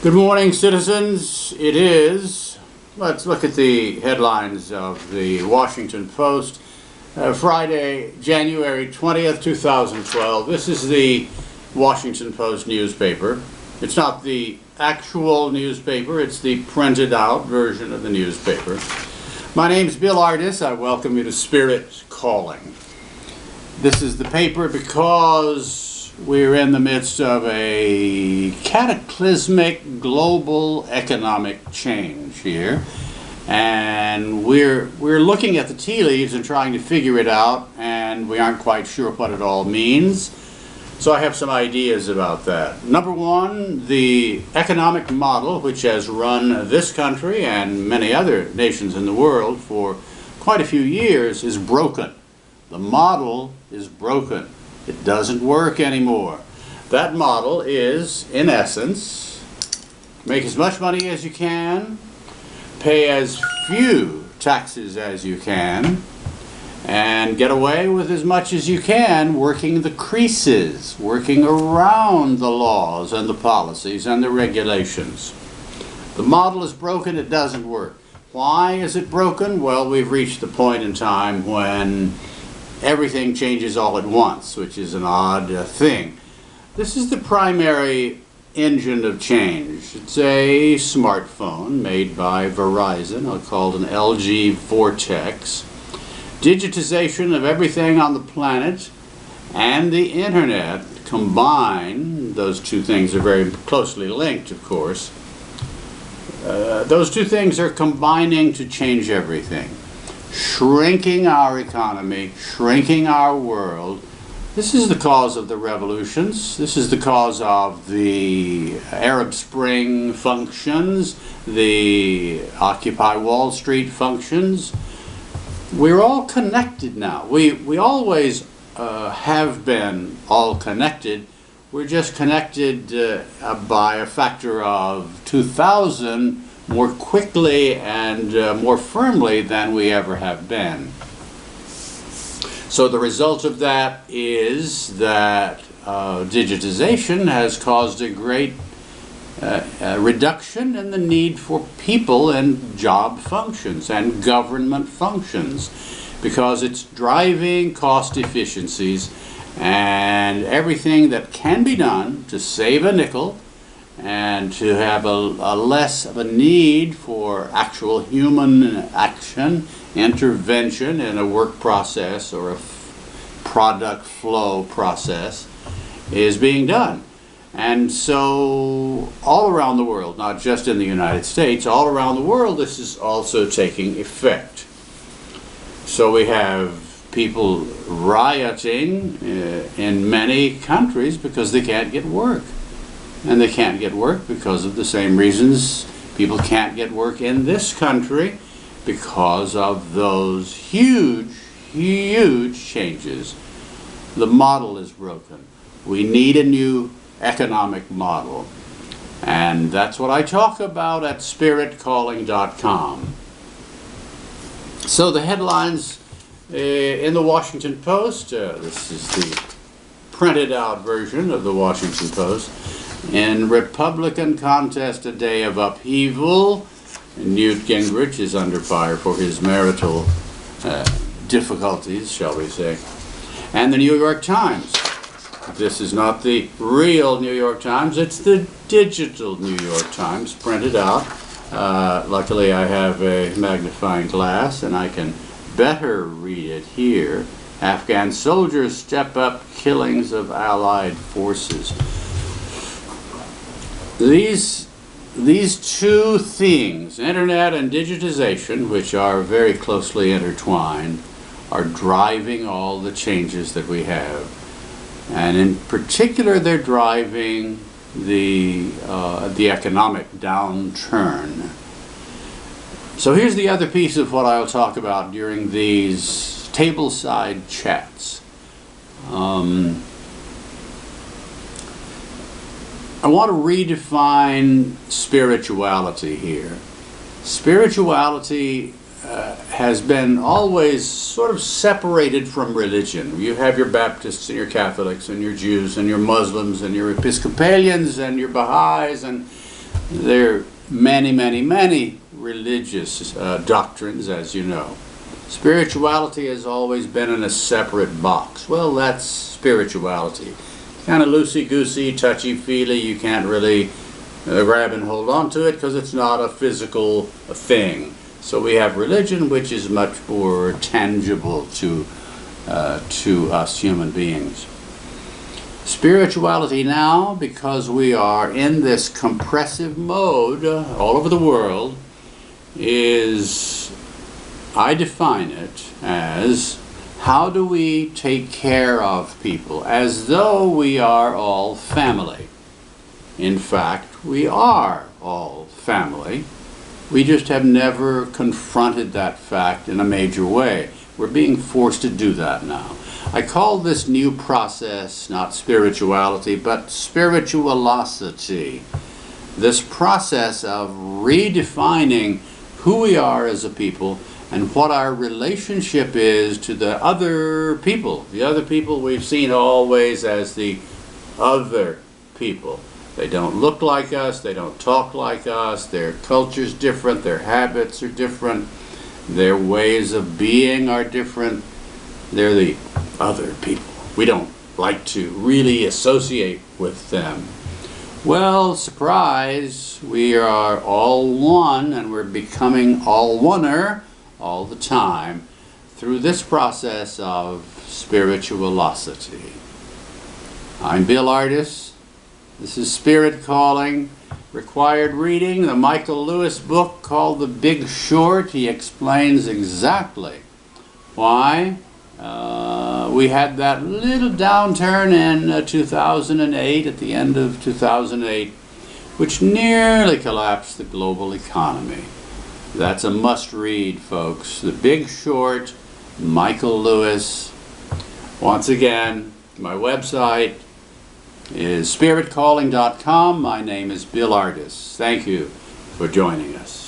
Good morning, citizens. Let's look at the headlines of the Washington Post, Friday, January 20th, 2012. This is the Washington Post newspaper. It's not the actual newspaper, it's the printed out version of the newspaper. My name's Bill Ardis. I welcome you to Spirit Calling. This is the paper because we're in the midst of a cataclysmic global economic change here, and we're looking at the tea leaves and trying to figure it out, and we aren't quite sure what it all means. So I have some ideas about that. Number one, the economic model, which has run this country and many other nations in the world for quite a few years, is broken. The model is broken. It doesn't work anymore. That model is, in essence, make as much money as you can, pay as few taxes as you can, and get away with as much as you can working the creases, working around the laws and the policies and the regulations. The model is broken. It doesn't work. Why is it broken? Well, we've reached the point in time when everything changes all at once, which is an odd thing. This is the primary engine of change. It's a smartphone made by Verizon, called an LG Vortex. Digitization of everything on the planet and the internet combine. Those two things are very closely linked, of course. Those two things are combining to change everything. Shrinking our economy, shrinking our world. This is the cause of the revolutions. This is the cause of the Arab Spring functions, the Occupy Wall Street functions. We're all connected now. We always have been all connected. We're just connected by a factor of 2,000 more quickly and more firmly than we ever have been. So the result of that is that digitization has caused a great reduction in the need for people and job functions and government functions, because it's driving cost efficiencies, and everything that can be done to save a nickel and to have a less of a need for actual human action, intervention in a work process or a product flow process is being done. And so all around the world, not just in the United States, all around the world this is also taking effect. So we have people rioting in many countries because they can't get work. And they can't get work because of the same reasons people can't get work in this country, because of those huge, huge changes. The model is broken. We need a new economic model. And that's what I talk about at spiritcalling.com. So the headlines in the Washington Post, this is the printed out version of the Washington Post. In Republican contest, a day of upheaval, Newt Gingrich is under fire for his marital difficulties, shall we say. And the New York Times. This is not the real New York Times, it's the digital New York Times, printed out. Luckily I have a magnifying glass and I can better read it here. Afghan soldiers step up killings of Allied forces. These two things, internet and digitization, which are very closely intertwined, are driving all the changes that we have. And in particular, they're driving the economic downturn. So here's the other piece of what I'll talk about during these tableside chats. I want to redefine spirituality here. Spirituality has been always sort of separated from religion. You have your Baptists and your Catholics and your Jews and your Muslims and your Episcopalians and your Baha'is and There are many, many, many religious doctrines, as you know. Spirituality has always been in a separate box. Well, that's spirituality. Kind of loosey-goosey, touchy-feely. You can't really grab and hold on to it because it's not a physical thing. So we have religion, which is much more tangible to us human beings. Spirituality now, because we are in this compressive mode all over the world, is, I define it as, how do we take care of people as though we are all family? In fact, we are all family. We just have never confronted that fact in a major way. We're being forced to do that now. I call this new process not spirituality, but spiritualocity. This process of redefining who we are as a people and what our relationship is to the other people. The other people we've seen always as the other people. They don't look like us, they don't talk like us, their culture's different, their habits are different, their ways of being are different. They're the other people. We don't like to really associate with them. Well, surprise, we are all one, and we're becoming all oneer all the time through this process of spiritualocity. I'm Bill Ardis. This is Spirit Calling. Required reading, the Michael Lewis book called The Big Short. He explains exactly why we had that little downturn in 2008, at the end of 2008, which nearly collapsed the global economy. That's a must-read, folks. The Big Short, Michael Lewis. Once again, my website is spiritcalling.com. My name is Bill Ardis. Thank you for joining us.